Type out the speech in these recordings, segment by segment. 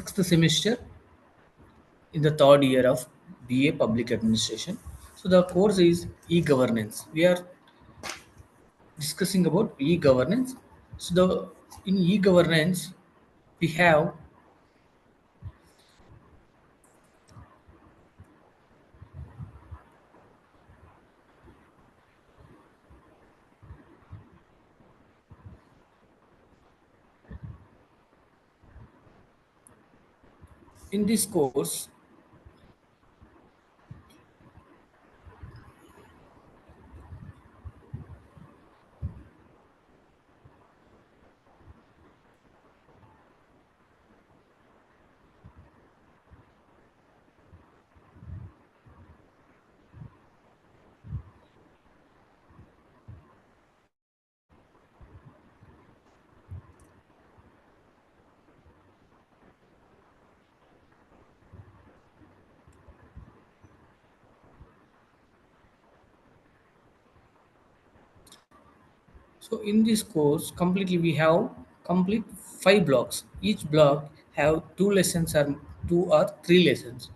sixth semester in the third year of BA Public Administration. So the course is e-governance. We are discussing about e-governance. So the in e-governance we have in this course. So in this course, completely we have complete 5 blocks. Each block have 2 lessons or 2 or 3 lessons.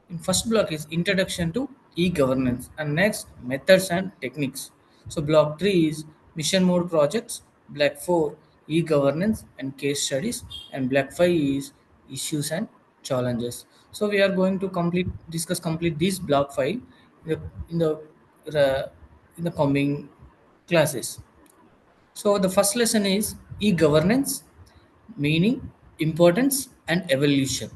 In first block is introduction to e-governance, and next methods and techniques. So block 3 is mission mode projects, block 4 e-governance and case studies, and block 5 is issues and challenges. So we are going to complete this block 5 in the in the coming classes. So the first lesson is e-governance, meaning, importance, and evolution.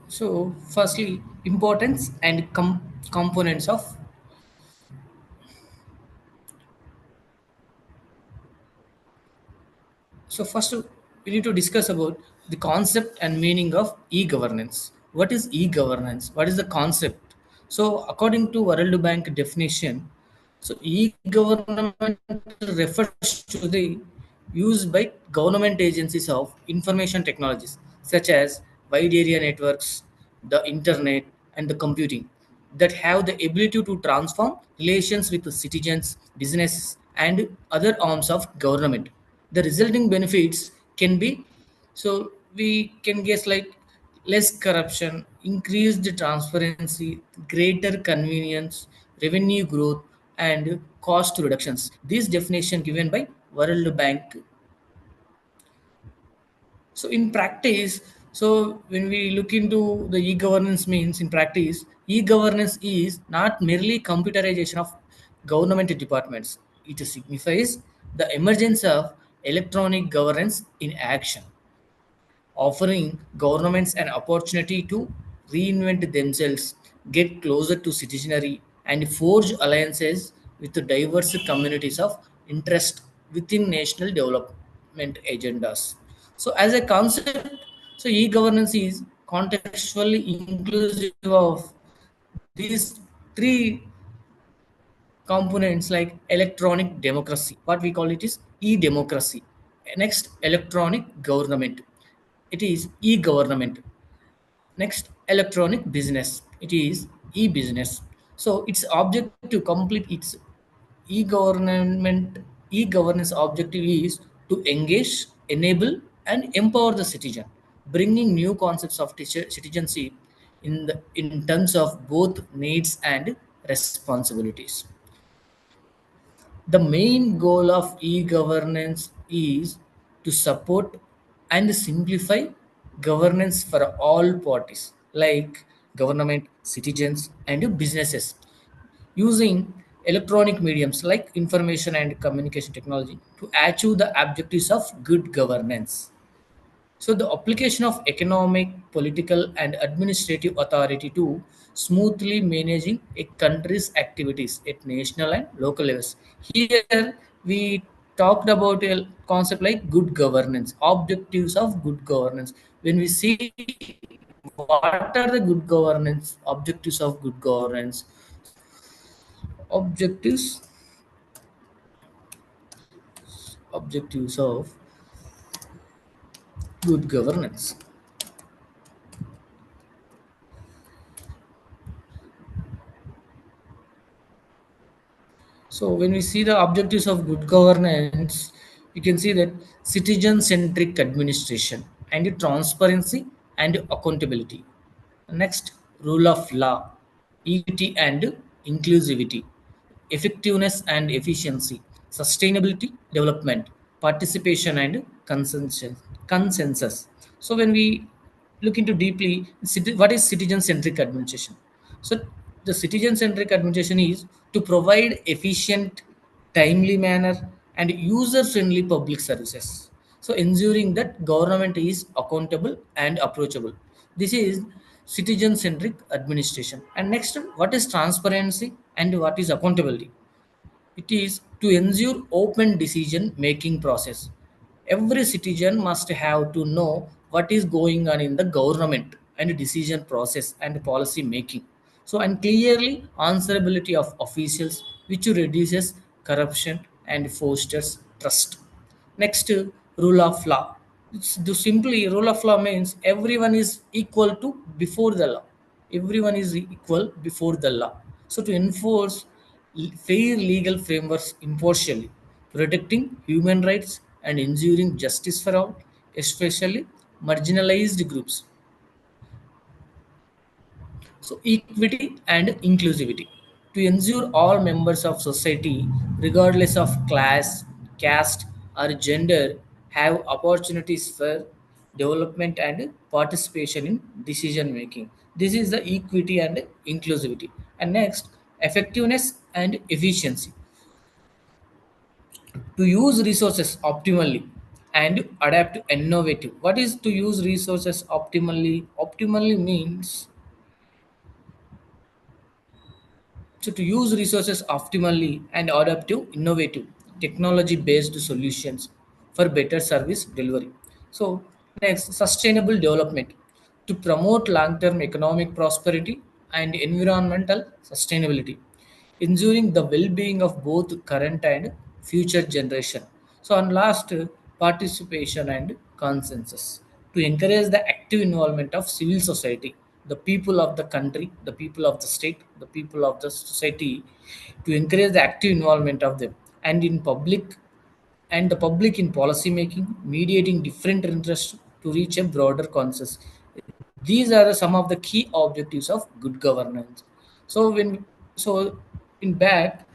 So, firstly, importance and components of. So, first we need to discuss about the concept and meaning of e-governance. What is e-governance? What is the concept? So, according to World Bank definition, so e-government refers to the use by government agencies of information technologies such as wide area networks, the internet, and the computing that have the ability to transform relations with the citizens, businesses, and other arms of government. The resulting benefits can be, so we can guess like less corruption, increased transparency, greater convenience, revenue growth, and cost reductions. This definition given by World Bank. So in practice, so when we look into the e-governance means in practice, e-governance is not merely computerization of government departments. It signifies the emergence of electronic governance in action, offering governments an opportunity to reinvent themselves, get closer to citizenry, and forge alliances with the diverse communities of interest within national development agendas. So, as a concept, so e-governance is contextually inclusive of these three components like electronic democracy. What we call it is e-democracy. Next, electronic government. It is e-government. Next, electronic business. It is e-business. So its object to complete its e-government e-governance objective is to engage, enable, and empower the citizen, bringing new concepts of citizenship in terms of both needs and responsibilities. The main goal of e-governance is to support and simplify governance for all parties like government, citizens, and businesses using electronic mediums like information and communication technology to achieve the objectives of good governance. So the application of economic, political, and administrative authority to smoothly managing a country's activities at national and local levels. Here we talked about a concept like good governance, objectives of good governance. When we see what are the good governance, objectives of good governance, Objectives objectives of good governance. So when we see the objectives of good governance, you can see that citizen-centric administration and transparency and accountability. Next, rule of law, equity and inclusivity, effectiveness and efficiency, sustainability, development, participation and consensus. So when we look into deeply, what is citizen-centric administration? So the citizen-centric administration is to provide efficient, timely manner and user-friendly public services. So ensuring that government is accountable and approachable. This is citizen-centric administration. And next, what is transparency and what is accountability? It is to ensure open decision making process. Every citizen must have to know what is going on in the government and decision process and policy making. So and clearly answerability of officials, which reduces corruption and fosters trust. Next, rule of law. Simply, rule of law means everyone is equal to before the law. Everyone is equal before the law. So to enforce fair legal frameworks impartially, protecting human rights and ensuring justice for all, especially marginalized groups. So, equity and inclusivity to ensure all members of society, regardless of class, caste, or gender, have opportunities for development and participation in decision making. This is the equity and inclusivity. And next, effectiveness and efficiency to use resources optimally and adapt to innovative. What is to use resources optimally? Optimally means so to use resources optimally and adapt to innovative technology-based solutions for better service delivery. So next, sustainable development to promote long-term economic prosperity and environmental sustainability, ensuring the well-being of both current and future generation. So and last, participation and consensus to encourage the active involvement of civil society, the people of the country, the people of the state, the people of the society, to encourage the active involvement of them and in public and the public in policy making, mediating different interests to reach a broader consensus. These are some of the key objectives of good governance. So when so in back,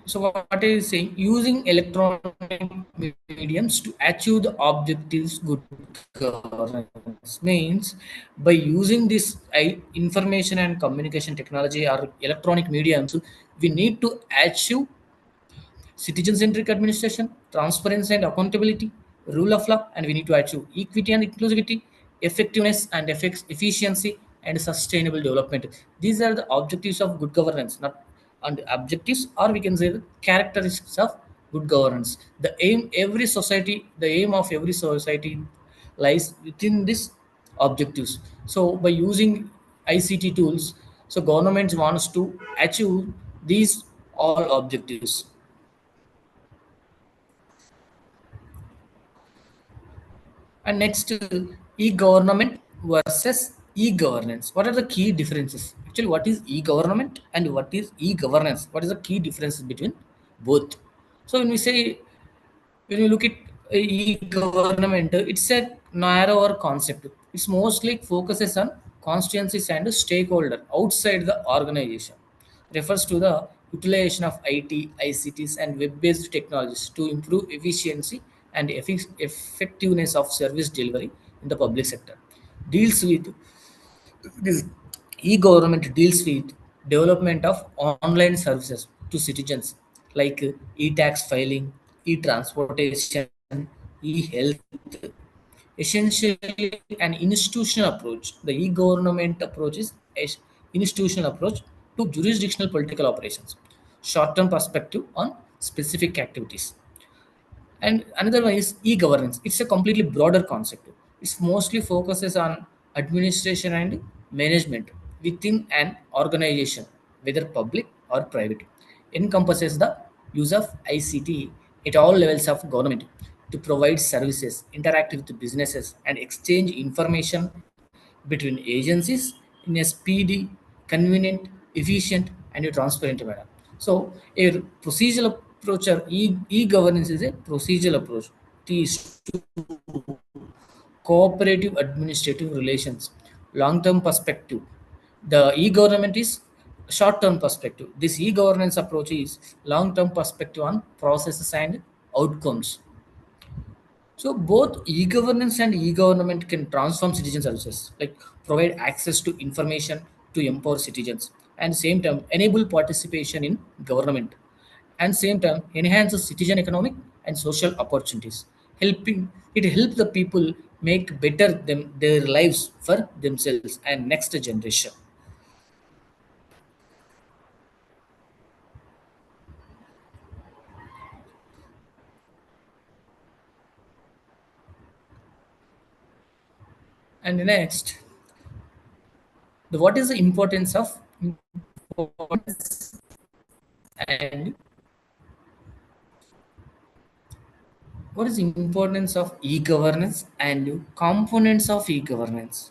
so what is saying? Using electronic mediums to achieve the objectives good governance means by using this information and communication technology or electronic mediums, we need to achieve citizen-centric administration, transparency and accountability, rule of law, and we need to achieve equity and inclusivity, effectiveness and efficiency, and sustainable development. These are the objectives of good governance, not and objectives, or we can say the characteristics of good governance. The aim of every society lies within these objectives. So by using ICT tools, so government wants to achieve these all objectives. And next, e-government versus e-governance. What are the key differences? Actually, what is e-government and what is e-governance? What is the key differences between both? So when we look at e-government, it's a narrower concept. It's mostly focuses on constituencies and stakeholder outside the organization. Refers to the utilization of IT, ICTs, and web-based technologies to improve efficiency and effectiveness of service delivery in the public sector. Deals with this e-government deals with development of online services to citizens like e-tax filing, e-transportation, e-health. Essentially, an institutional approach. The e-government approach is a institutional approach to jurisdictional political operations. Short-term perspective on specific activities. And another one is e-governance. It's a completely broader concept. It mostly focuses on administration and management within an organization, whether public or private. Encompasses the use of ICT at all levels of government to provide services, interact with businesses, and exchange information between agencies in a speedy, convenient, efficient, and a transparent manner. So, a procedural approach or e-governance is a procedural approach. It is cooperative administrative relations, long-term perspective. The e-government is short-term perspective. This e-governance approach is long-term perspective on processes and outcomes. So both e-governance and e-government can transform citizen services, like provide access to information to empower citizens, and same time enable participation in government, and same time enhances citizen economic and social opportunities. Helping it helps the people make better their lives for themselves and next generation. And next, what is the importance of and what is the importance of e-governance and components of e-governance?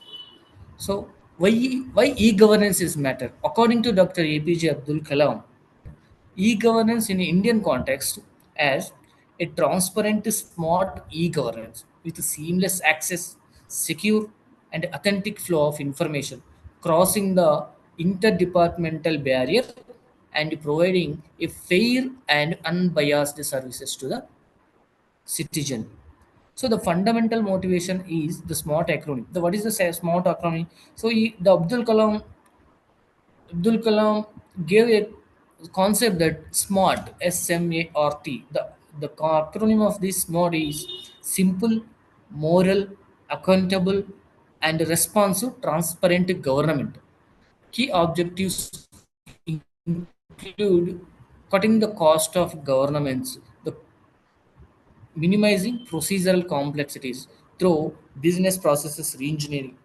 So why e-governance is matter? According to Dr. APJ Abdul Kalam, e-governance in Indian context as a transparent, smart e-governance with seamless access, secure and authentic flow of information, crossing the interdepartmental barrier and providing a fair and unbiased services to the citizen. So the fundamental motivation is the SMART acronym. The what is the SMART acronym? So the Abdul Kalam gave a concept that SMART, SMART. The acronym of this SMART is simple, moral, accountable, and responsive, transparent government. Key objectives include cutting the cost of governments, the minimizing procedural complexities through business processes reengineering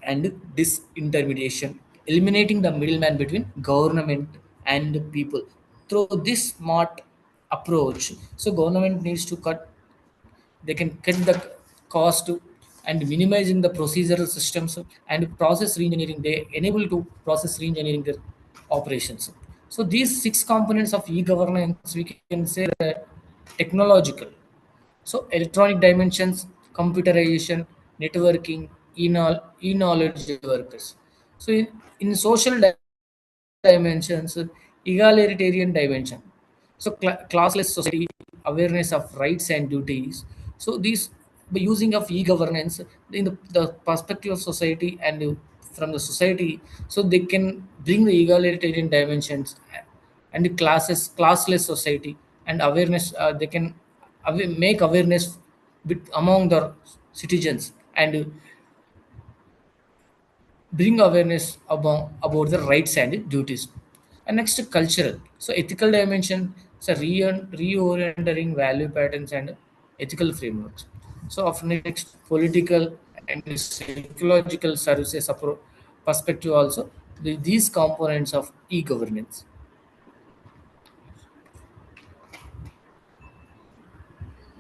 and disintermediation, eliminating the middleman between government and people. Through this smart approach, so government needs to cut, they can cut the cost and minimizing the procedural systems and process reengineering. They enable to process reengineering their operations. So these six components of e-governance, we can say that technological. So electronic dimensions, computerization, networking, e-knowledge workers. So in social dimensions, egalitarian dimension. So classless society, awareness of rights and duties. So these by using of e-governance in the perspective of society and from the society, so they can bring the egalitarian dimensions and the classless society and awareness. They can make awareness among the citizens and bring awareness about the rights and duties. And next, cultural. So ethical dimension, so reorienting value patterns and ethical frameworks. So of next, political and psychological services perspective also, these components of e-governance.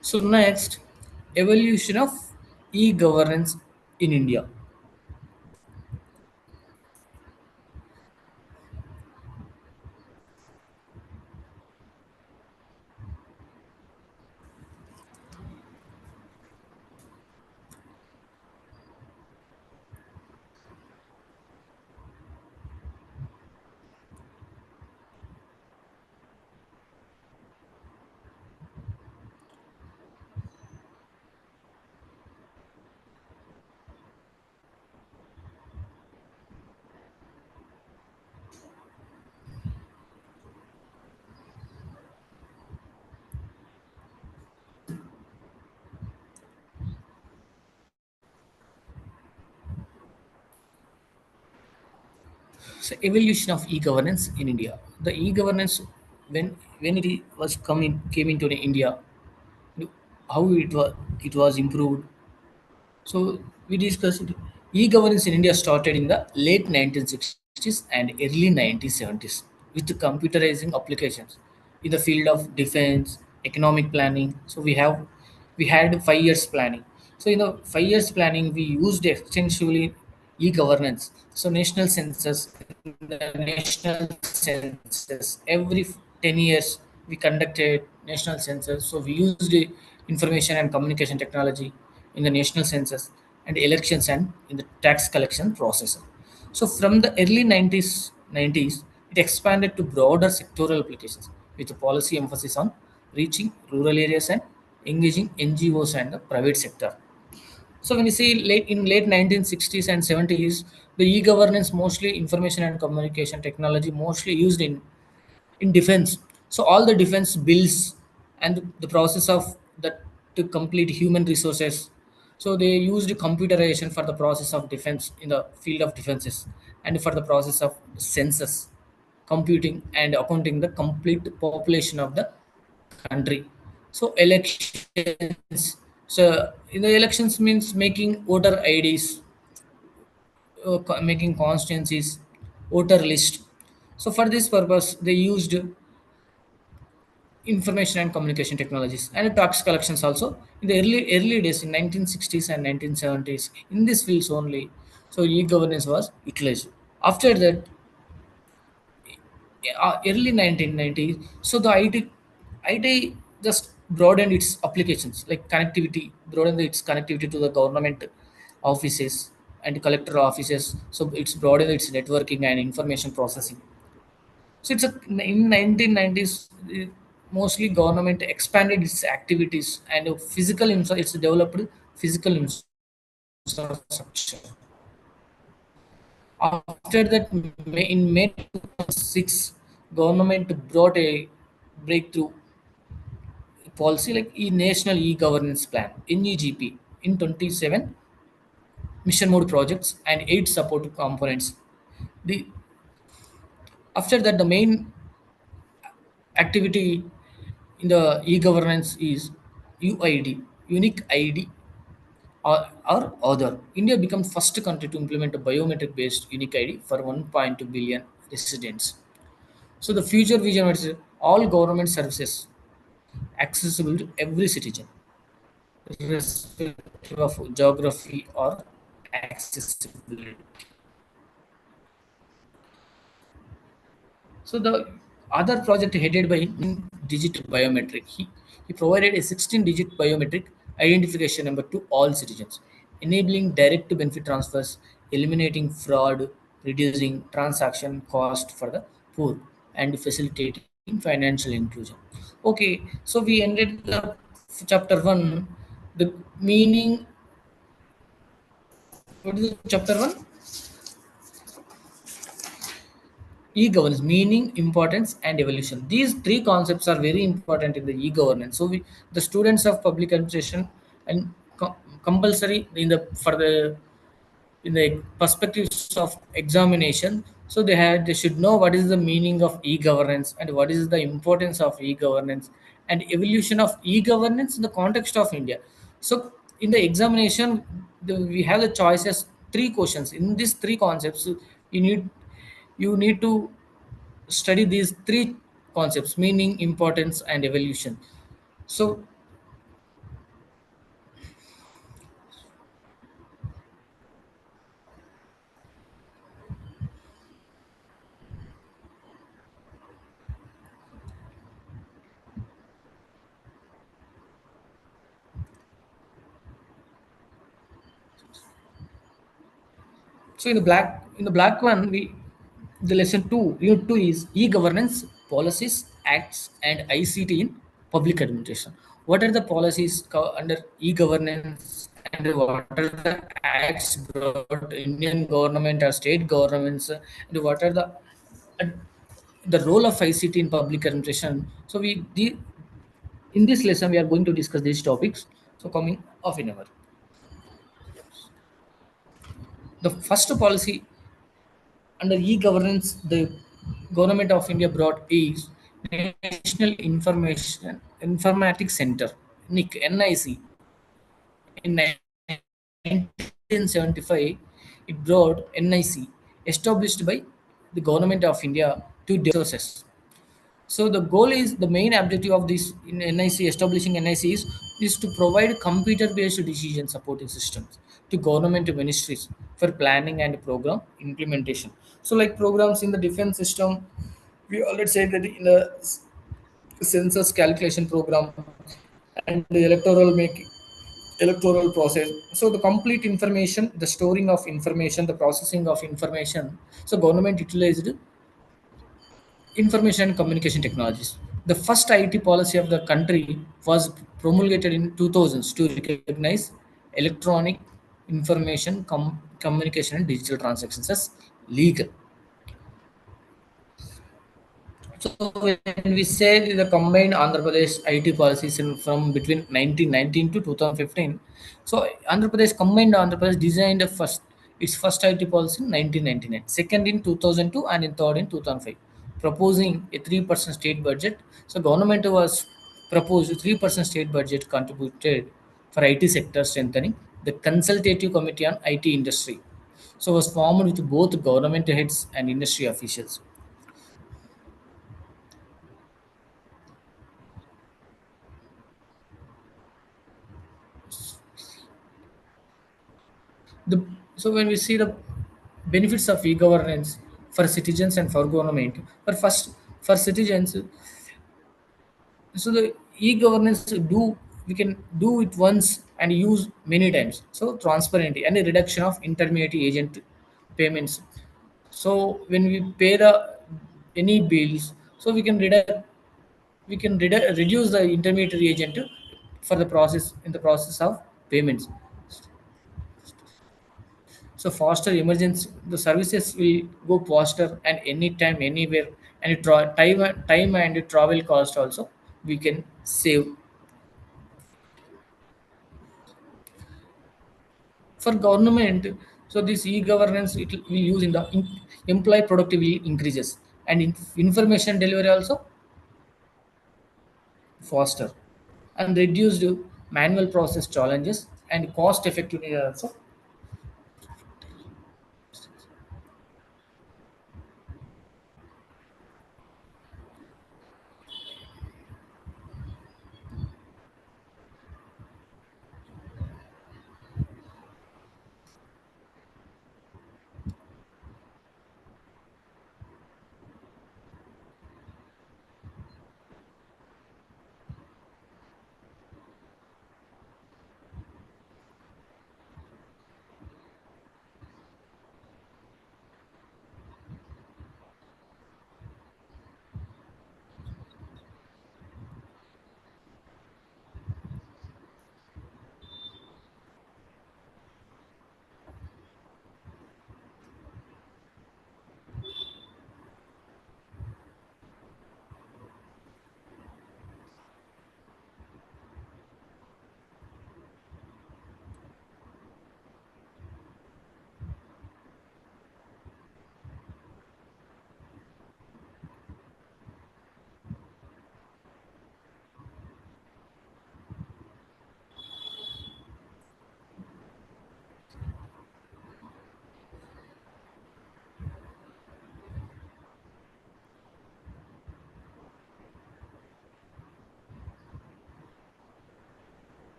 So next, evolution of e-governance in India. So evolution of e-governance in India. The e-governance when was came into the India, how it was improved. So we discussed e-governance in India started in the late 1960s and early 1970s with the computerizing applications in the field of defense, economic planning. So we had 5 years planning. So in the 5 years planning, we used extensively e-governance. So national census, in the national census every 10 years we conducted national census. So we used information and communication technology in the national census and elections and in the tax collection process. So from the early 90s, it expanded to broader sectoral applications with a policy emphasis on reaching rural areas and engaging NGOs and the private sector. So when you see late 1960s and 70s, the e-governance, mostly information and communication technology, mostly used in defense. So all the defense bills and the process of that to complete human resources. So they used computerization for the process of defense in the field of defenses and for the process of census, computing and accounting the complete population of the country. So elections. So in the elections means making voter IDs, making constituencies, voter list. So for this purpose, they used information and communication technologies and tax collections also in the early days in 1960s and 1970s in these fields only. So e-governance was utilized. After that, early 1990s, so the IT just broadened its applications like connectivity, broadened its connectivity to the government offices and collector offices. So it's broadened its networking and information processing. So it's in 1990s, mostly government expanded its activities and it's developed physical infrastructure. After that, in May 2006, government brought a breakthrough policy like National E-Governance Plan (NEGP) in 27 mission mode projects and 8 support components. The After that, the main activity in the e-governance is UID, unique ID or other. India became first country to implement a biometric-based unique ID for 1.2 billion residents. So the future vision is all government services accessible to every citizen, irrespective of geography or accessibility. So the other project headed by digit biometric, he provided a 16-digit biometric identification number to all citizens, enabling direct benefit transfers, eliminating fraud, reducing transaction cost for the poor, and facilitating financial inclusion. Okay, so we ended the chapter one. The meaning. What is the chapter one? E-governance, meaning, importance, and evolution. These three concepts are very important in the e-governance. So the students of public administration and compulsory in the for the in the perspectives of examination. So they should know what is the meaning of e-governance and what is the importance of e-governance and evolution of e-governance in the context of India. So in the examination, we have the choices three questions. In these three concepts, you need to study these three concepts: meaning, importance, and evolution. So So in the black one, we the lesson two, unit two is e-governance, policies, acts, and ICT in public administration. What are the policies under e-governance, and what are the acts brought Indian government or state governments, and what are uh, the role of ICT in public administration? So in this lesson we are going to discuss these topics. So coming off in our the first policy under e-governance, the government of India brought is National Information Informatics Center, NIC, in 1975, it brought NIC, established by the government of India to resources. So the goal is the main objective of this in NIC establishing NIC is to provide computer-based decision supporting systems to government ministries for planning and program implementation. So like programs in the defense system, we already said that in the census calculation program and the electoral process. So the complete information, the storing of information, the processing of information. So government utilized information and communication technologies. The first IT policy of the country was promulgated in 2000s to recognize electronic information communication and digital transactions as legal. So when we say the combined Andhra Pradesh IT policies from between 1919 to 2015, so Andhra Pradesh combined Andhra Pradesh designed its first IT policy in 1999, second in 2002, and in third in 2005, proposing a 3% state budget. So government was proposed 3% state budget contributed for IT sector strengthening the consultative committee on IT industry. So was formed with both government heads and industry officials. The, so when we see the benefits of e-governance for citizens and for government, but first for citizens, so the e-governance do we can do it once and use many times. So transparency and a reduction of intermediate agent payments. So when we pay the any bills, so reduce the intermediary agent for the process in the process of payments. So faster emergency, the services will go faster and anytime, anywhere, and time and travel cost also we can save. For government, so this e-governance it will use in the employee productivity increases and information delivery also faster and reduced manual process challenges and cost effectiveness also.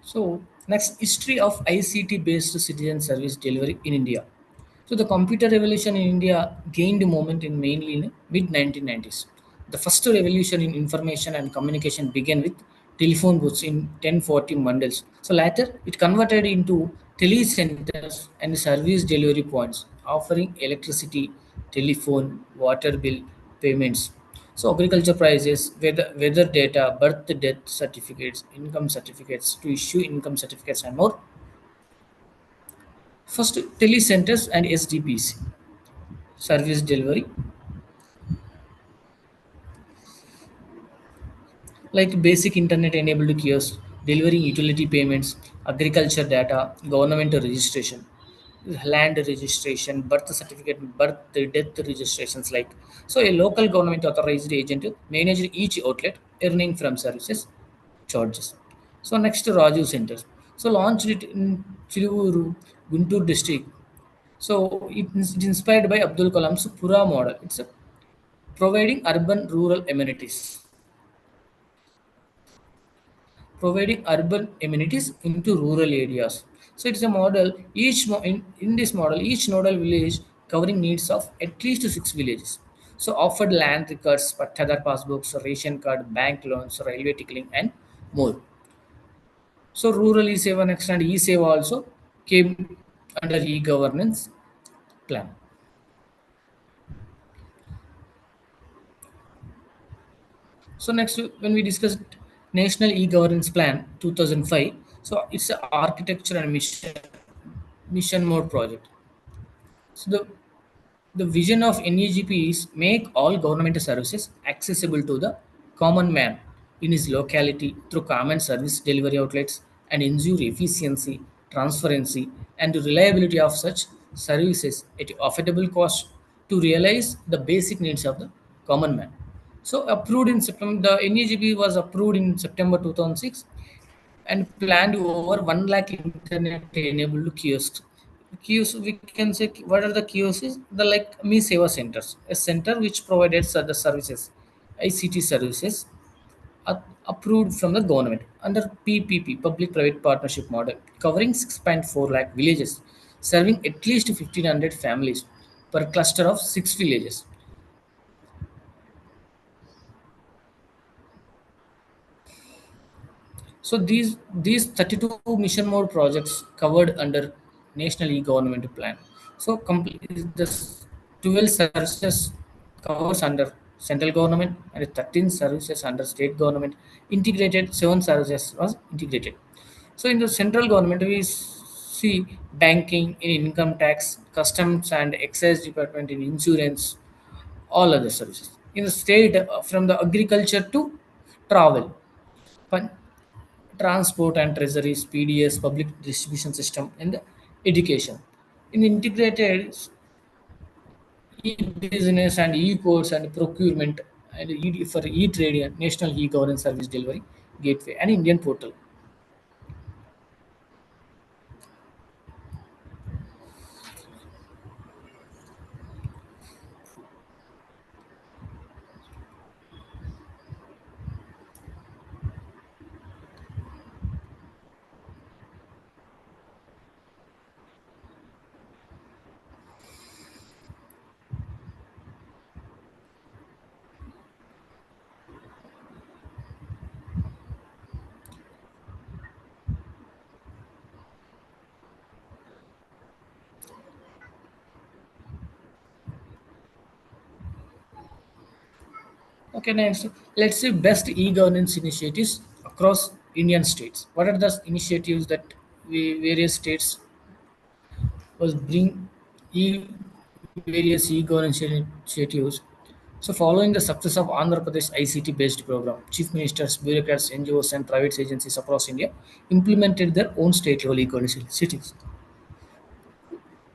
So next, history of ICT based citizen service delivery in India. So the computer revolution in India gained moment in mainly in mid 1990s. The first revolution in information and communication began with telephone booths in 1040 mandals. So later it converted into telecenters and service delivery points, offering electricity, telephone, water bill payments. So agriculture prices, weather data, birth death certificates, income certificates to issue income certificates and more. First, telecenters and SDPs, service delivery. like basic internet enabled kiosks, delivering utility payments, agriculture data, government registration, land registration, birth certificate, birth death registrations. Like so, a local government authorized agent managed each outlet, earning from services charges. So next, Raju Centers. So launched it in Chiruvuru, Guntur district. So it inspired by Abdul Kalam's Pura model. It's providing urban rural amenities. Providing urban amenities into rural areas. So it's a model. In this model, each nodal village covering needs of at least six villages. So offered land records, Patadar passbooks, ration card, bank loans, railway ticketing, and more. So rural e-Seva next and e-Seva also came under e-governance plan. So next, when we discuss National E-Governance Plan 2005, so it's an architecture and mission mode project. So the vision of NEGP is make all government services accessible to the common man in his locality through common service delivery outlets and ensure efficiency, transparency, and reliability of such services at affordable cost to realize the basic needs of the common man. So approved in September, the NEGP was approved in September 2006 and planned over 1 lakh internet enabled kiosks. Kiosks, we can say, what are the kiosks? The like Me Seva centers, a center which provided the services, ICT services approved from the government under PPP, Public Private Partnership model, covering 6.4 lakh villages, serving at least 1500 families per cluster of 6 villages. So these 32 mission mode projects covered under National E-Government Plan. So this 12 services covers under central government and 13 services under state government. Integrated 7 services was integrated. So in the central government we see banking in income tax, customs and excise department in insurance, all other services. In the state from the agriculture to travel, fun- transport and treasuries, PDS, public distribution system, and education. In integrated e-business and e-courts and procurement and for e-trade, national e-governance service delivery gateway and Indian portal. Okay, next let's see best e-governance initiatives across Indian states. What are the initiatives that various states was bring e various e-governance initiatives. So, following the success of Andhra Pradesh ICT-based program, chief ministers, bureaucrats, NGOs, and private agencies across India implemented their own state-level e-governance initiatives.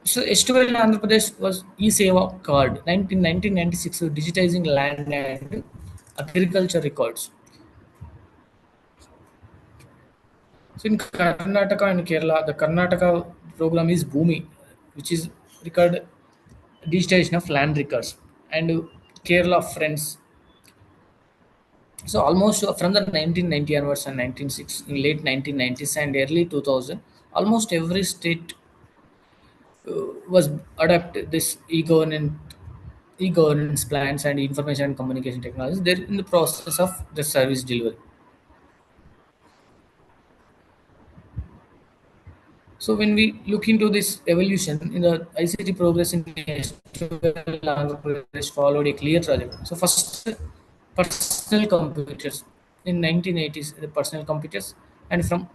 So, estimated in Andhra Pradesh was e-Seva card, 1996, digitizing land and agriculture records. So, in Karnataka and Kerala, the Karnataka program is Bhumi, which is record digitization of land records, and Kerala Friends. So almost from the 1990 onwards and 1960, in late 1990s and early 2000, almost every state was adopt this e-governance plans and information and communication technologies. They're in the process of the service delivery. So when we look into this evolution in the ICT progress in Andhra Pradesh followed a clear trajectory. So first, personal computers in 1980s, the personal computers, and from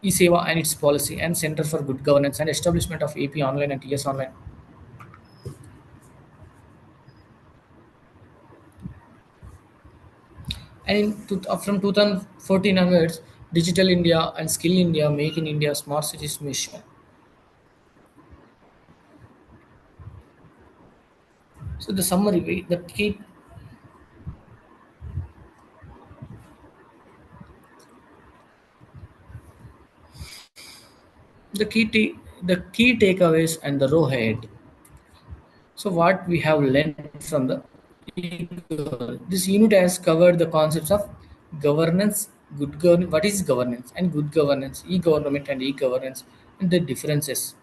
e-Seva and its policy and Center for Good Governance and establishment of AP Online and TS Online. And from 2014 onwards, Digital India and Skill India, Make in India, Smart Cities mission. So the summary, the key takeaways and the row ahead. So what we have learned from the this unit has covered the concepts of governance, what is governance and good governance, e-government and e-governance, and the differences.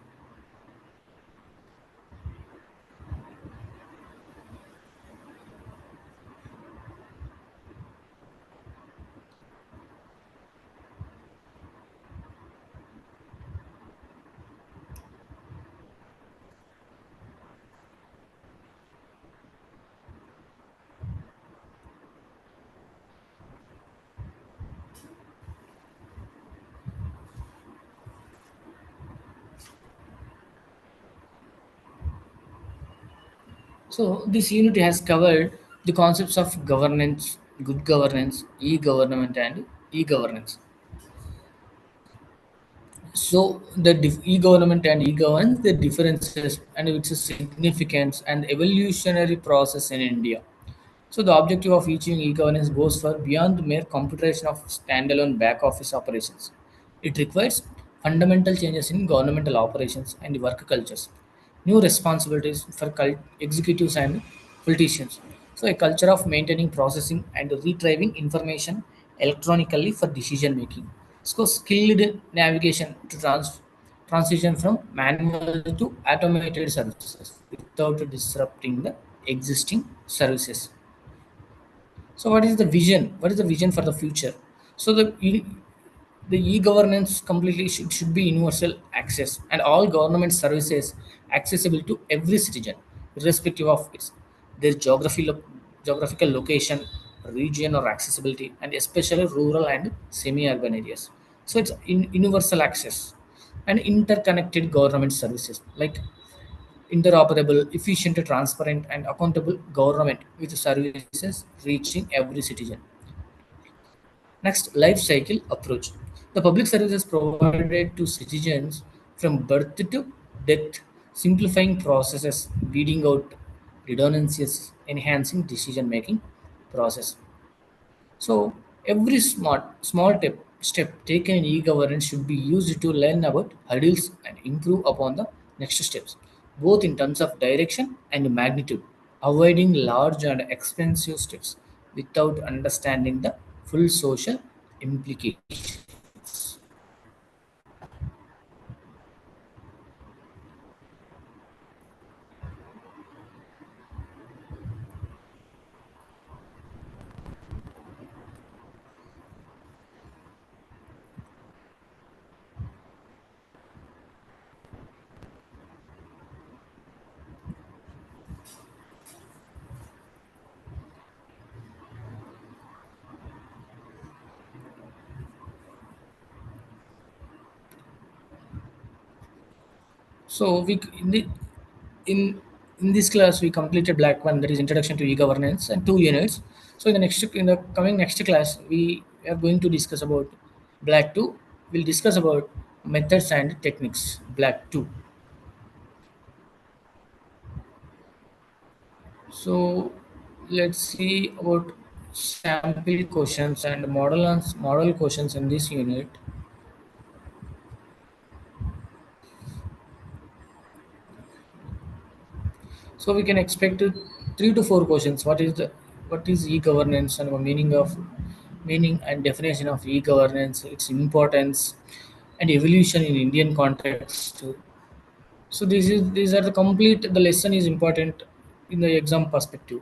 So this unit has covered the concepts of governance, good governance, e-government, and e-governance. So the e-government and e-governance, the differences and its significance and evolutionary process in India. So the objective of each e-governance goes far beyond the mere computation of standalone back office operations. It requires fundamental changes in governmental operations and work cultures, new responsibilities for executives and politicians. So a culture of maintaining, processing, and retrieving information electronically for decision making. So skilled navigation to transition from manual to automated services without disrupting the existing services. So what is the vision? What is the vision for the future? So the e-governance completely should be universal access and all government services accessible to every citizen, irrespective of their geographical location, region or accessibility, and especially rural and semi-urban areas. So it's universal access and interconnected government services like interoperable, efficient, transparent, and accountable government with services reaching every citizen. Next, life cycle approach. The public services provided to citizens from birth to death, simplifying processes, weeding out redundancies, enhancing decision making process. So every step taken in e-governance should be used to learn about hurdles and improve upon the next steps, both in terms of direction and magnitude, avoiding large and expensive steps without understanding the full social implications. So in in this class we completed black one, that is introduction to e-governance, and two units. So in the coming next class we are going to discuss about black two. We'll discuss about methods and techniques. Black two. So let's see about sample questions and model questions in this unit. So we can expect 3 to 4 questions. What is e-governance and the meaning and definition of e-governance, its importance and evolution in Indian context. So these are the complete the lesson is important in the exam perspective.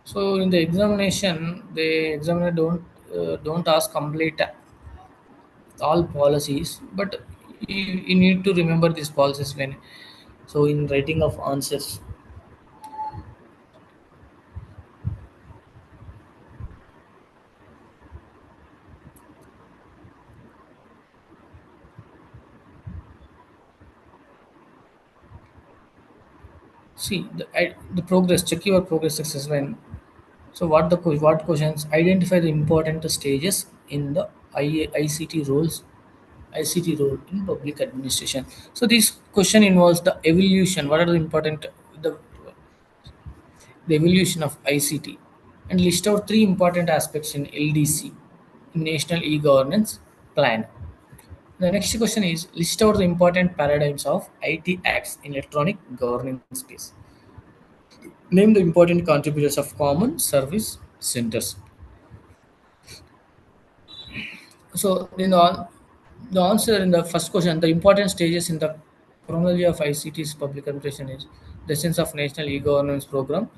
So in the examination, the examiner don't ask complete all policies, but you need to remember these policies when so in writing of answers. See the progress. Check your progress success when. So what questions identify the important stages in the ICT roles, ICT role in public administration. So this question involves the evolution. What are the important the the evolution of ICT, and list out three important aspects in LDC, National E-Governance Plan. The next question is list out the important paradigms of IT acts in electronic governance space. Name the important contributors of common service centers. So the answer in the first question, the important stages in the chronology of ICT's public administration is the sense of national e-governance program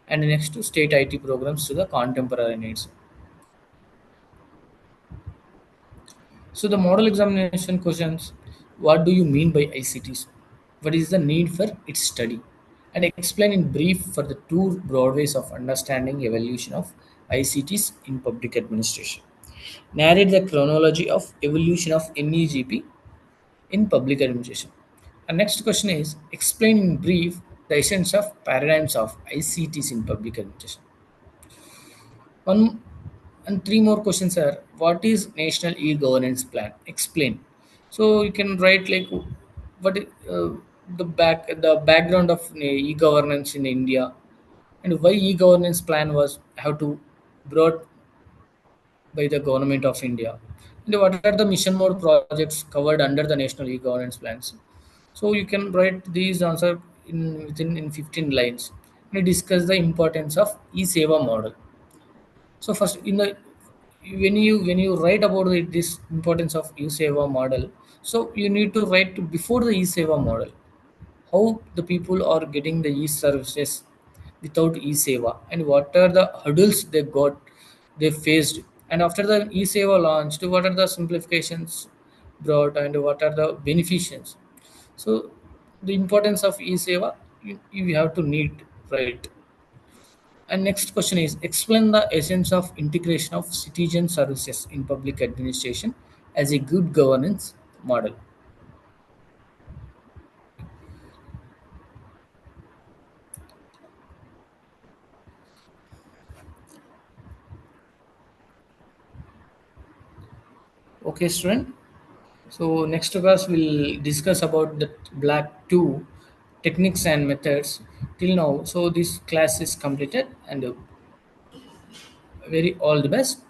and the next to state IT programs to the contemporary needs. So the model examination questions, what do you mean by ICTs? What is the need for its study? And explain in brief for the two broad ways of understanding evolution of ICTs in public administration. Narrate the chronology of evolution of NEGP in public administration. Our next question is explain in brief the essence of paradigms of ICTs in public administration. One and three more questions are what is National E-Governance Plan? Explain. So you can write like what is, the background of e-governance in India and why e-governance plan was how to brought by the government of India. And what are the mission mode projects covered under the national e-governance plans? So you can write these answer in within in 15 lines. And discuss the importance of e-seva model. So first, in the when you write about this importance of e-seva model, so you need to write before the e-seva model how the people are getting the e-services without e-seva and what are the hurdles they faced, and after the e-seva launched what are the simplifications brought and what are the beneficents. So the importance of e-seva you have to need, right. And next question is explain the essence of integration of citizen services in public administration as a good governance model. Okay, student. So next class we'll discuss about the black two techniques and methods till now. So this class is completed and very all the best.